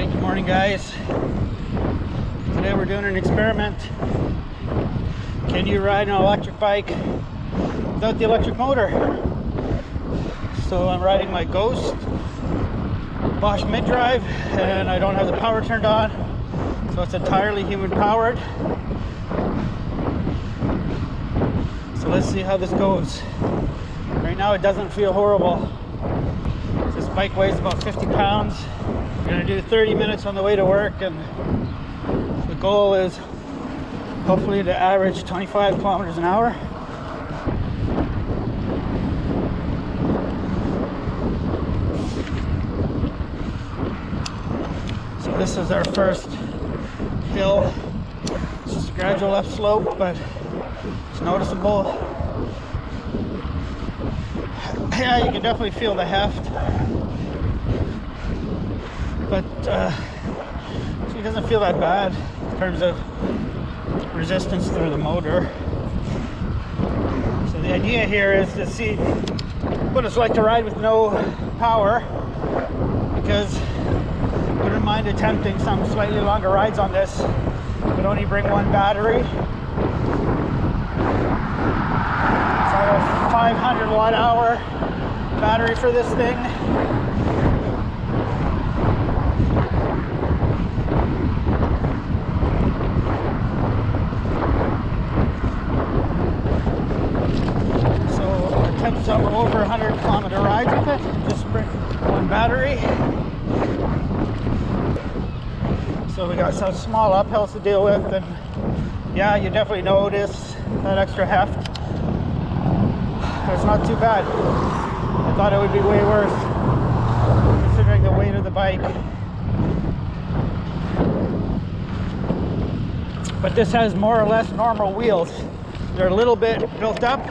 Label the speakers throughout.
Speaker 1: Alright, good morning guys. Today we're doing an experiment. Can you ride an electric bike without the electric motor? So I'm riding my Ghost Bosch mid-drive and I don't have the power turned on, so it's entirely human powered. So let's see how this goes. Right now it doesn't feel horrible. This bike weighs about 50 pounds. I'm gonna do 30 minutes on the way to work, and the goal is hopefully to average 25 kilometers an hour. So this is our first hill. It's just a gradual upslope, but it's noticeable. Yeah, you can definitely feel the heft, but it doesn't feel that bad in terms of resistance through the motor. So the idea here is to see what it's like to ride with no power, because I wouldn't mind attempting some slightly longer rides on this, but only bring one battery. So I have a 500 watt hour battery for this thing. So attempt some over 100 kilometer rides with it. Just bring one battery. So we got some small uphills to deal with, and yeah, you definitely notice that extra heft. It's not too bad. I thought it would be way worse, considering the weight of the bike. But this has more or less normal wheels. They're a little bit built up,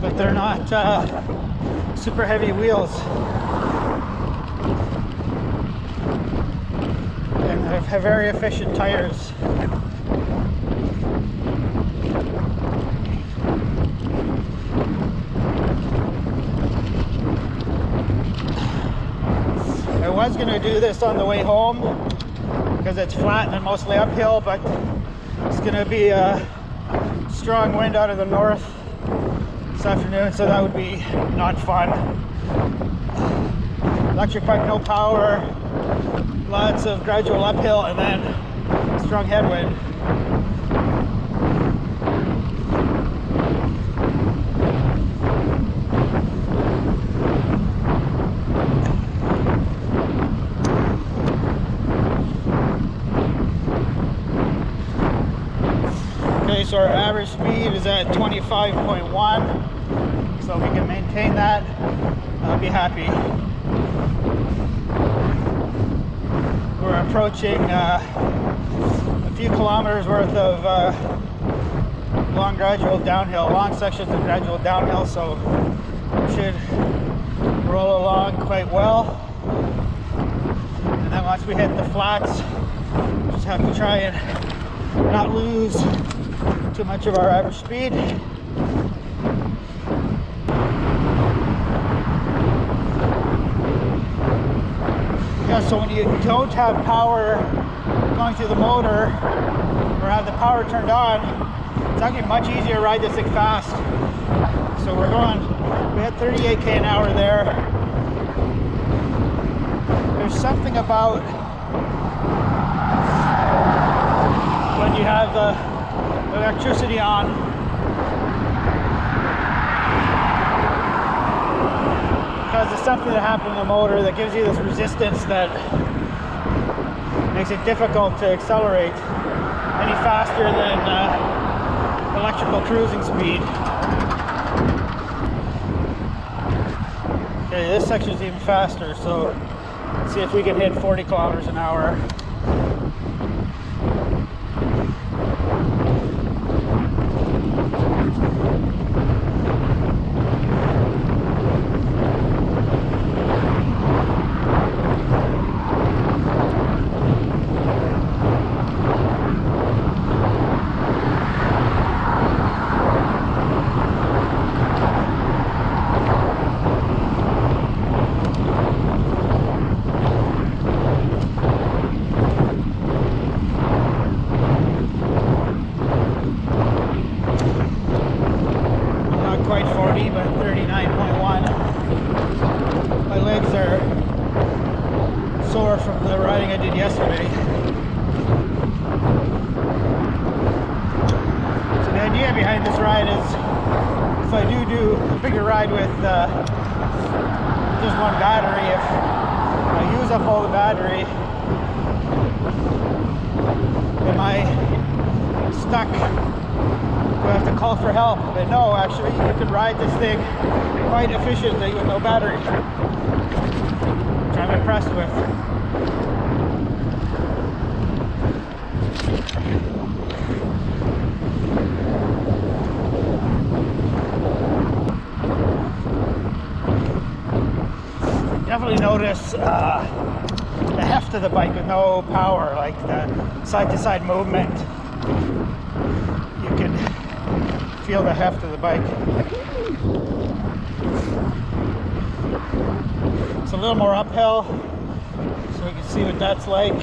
Speaker 1: but they're not super heavy wheels. And they have very efficient tires. I was going to do this on the way home because it's flat and mostly uphill, but it's going to be a strong wind out of the north this afternoon, so that would be not fun. Electric bike, no power, lots of gradual uphill, and then strong headwind. Okay, so our average speed is at 25.1, so if we can maintain that, I'll be happy. We're approaching a few kilometers worth of long sections of gradual downhill, so we should roll along quite well. And then once we hit the flats, we just have to try and not lose too much of our average speed. Yeah, so when you don't have power going through the motor or have the power turned on, it's actually much easier to ride this thing fast. So we had 38k an hour there. There's something about when you have the electricity on, because there's something that happens in the motor that gives you this resistance that makes it difficult to accelerate any faster than electrical cruising speed. Okay, this section is even faster, so let's see if we can hit 40 kilometers an hour. just one battery. If I use up all the battery, am I stuck? Do I have to call for help? But no, actually, you can ride this thing quite efficiently with no battery, which I'm impressed with. Definitely notice the heft of the bike with no power, like the side-to-side movement. You can feel the heft of the bike. It's a little more uphill, so we can see what that's like.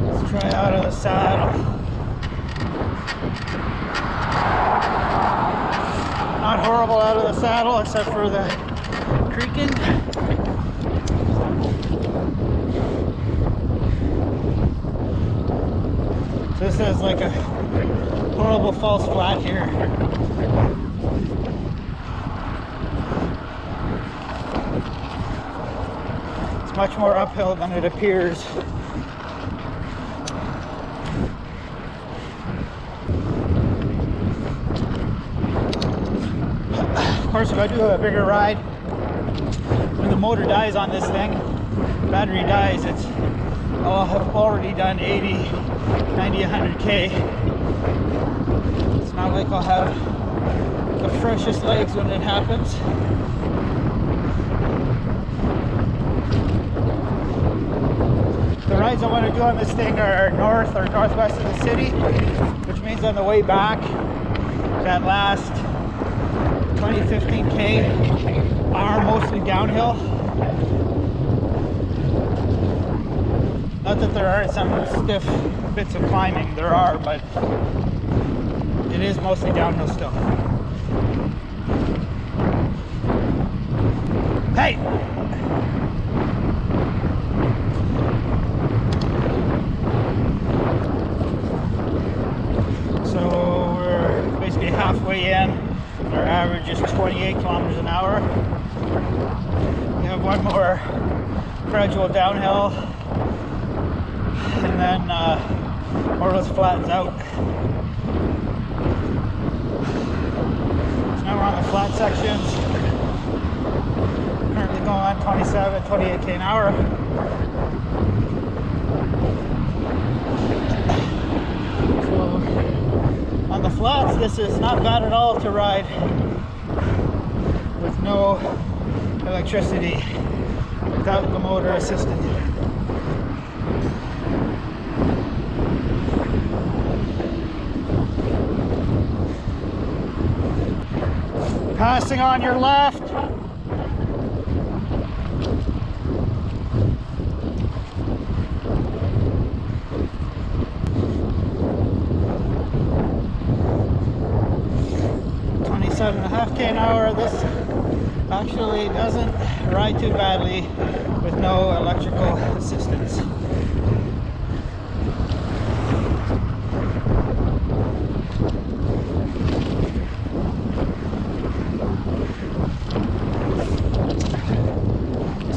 Speaker 1: Let's try out of the saddle. Not horrible out of the saddle, except for the creaking. So this is like a horrible false flat here. It's much more uphill than it appears. Of course, if I do a bigger ride, when the motor dies on this thing, the battery dies, I'll have already done 80, 90, 100K. It's not like I'll have the freshest legs when it happens. The rides I want to do on this thing are north or northwest of the city, which means on the way back, that last 20, 15K are mostly downhill. Not that there aren't some stiff bits of climbing, there are, but it is mostly downhill still. Hey! So we're basically halfway in. Our average is 28 kilometers an hour. We have one more gradual downhill, and then more or less flattens out. So now we're on the flat sections. Currently going on 27, 28K an hour. On the flats, this is not bad at all to ride with no electricity, without the motor assisting. Passing on your left. Seven and a half K an hour. This actually doesn't ride too badly with no electrical assistance.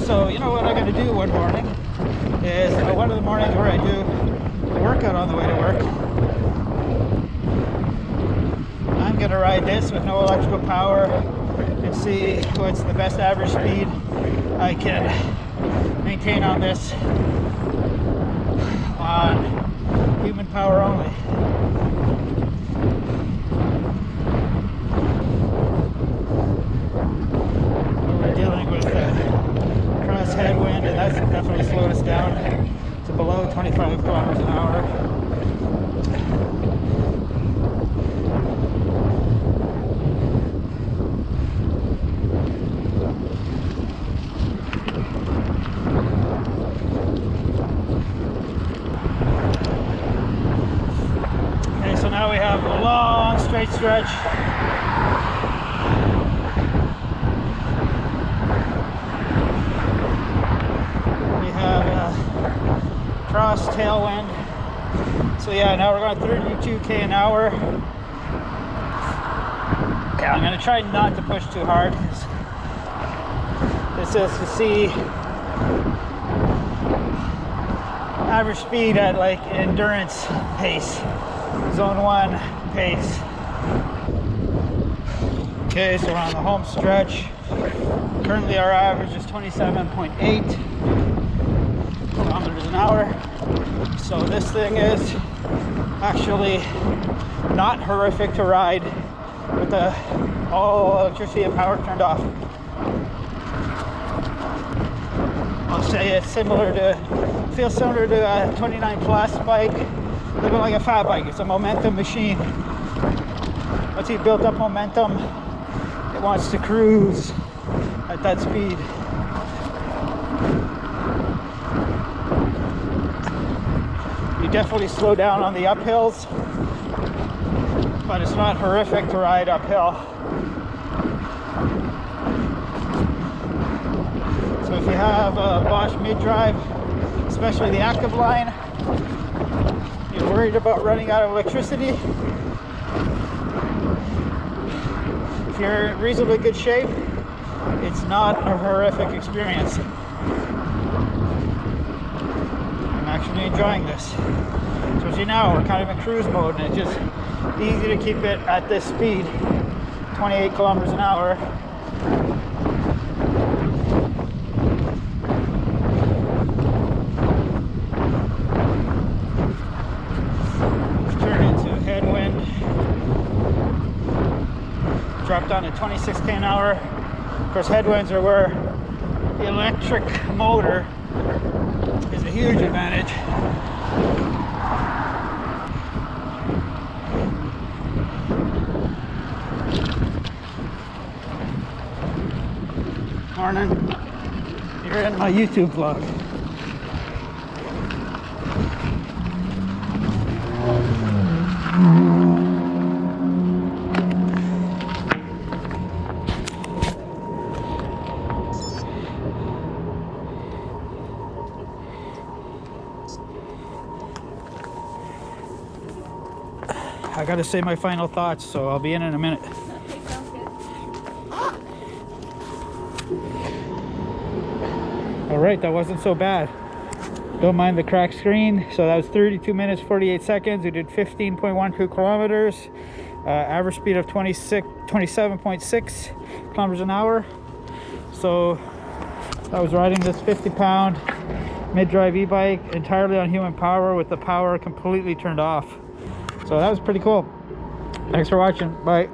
Speaker 1: So you know what I'm going to do one morning is one of the mornings where I do a workout on the way to work. I'm going to ride this with no electrical power and see what's the best average speed I can maintain on this on human power only. We're dealing with cross headwind, and that's definitely slowed us down to below 25 kilometers an hour. Now we have a long straight stretch. We have cross tailwind. So yeah, now we're going 32k an hour. Yeah, I'm gonna try not to push too hard. This is to see average speed at like endurance pace, zone 1 pace. Okay, so we're on the home stretch. Currently our average is 27.8 kilometers an hour. So this thing is actually not horrific to ride with the all electricity and power turned off. I'll say it's feels similar to a 29 plus bike, living like a fat bike. It's a momentum machine. Once you've built up momentum, it wants to cruise at that speed. You definitely slow down on the uphills, but it's not horrific to ride uphill. So if you have a Bosch mid-drive, especially the Activeline, you're worried about running out of electricity, if you're in reasonably good shape, it's not a horrific experience. I'm actually enjoying this. So as you know, we're kind of in cruise mode, and it's just easy to keep it at this speed, 28 kilometers an hour. Turn into headwind. Drop down to 26k an hour. Of course, headwinds are where the electric motor is a huge advantage. Morning. You're in my YouTube vlog. I gotta say my final thoughts, so I'll be in a minute.
Speaker 2: Okay, sounds good.
Speaker 1: All right, that wasn't so bad. Don't mind the cracked screen. So that was 32 minutes, 48 seconds. We did 15.12 kilometers. Average speed of 27.6 kilometers an hour. So I was riding this 50-pound mid-drive e-bike entirely on human power with the power completely turned off. So that was pretty cool. Thanks for watching. Bye.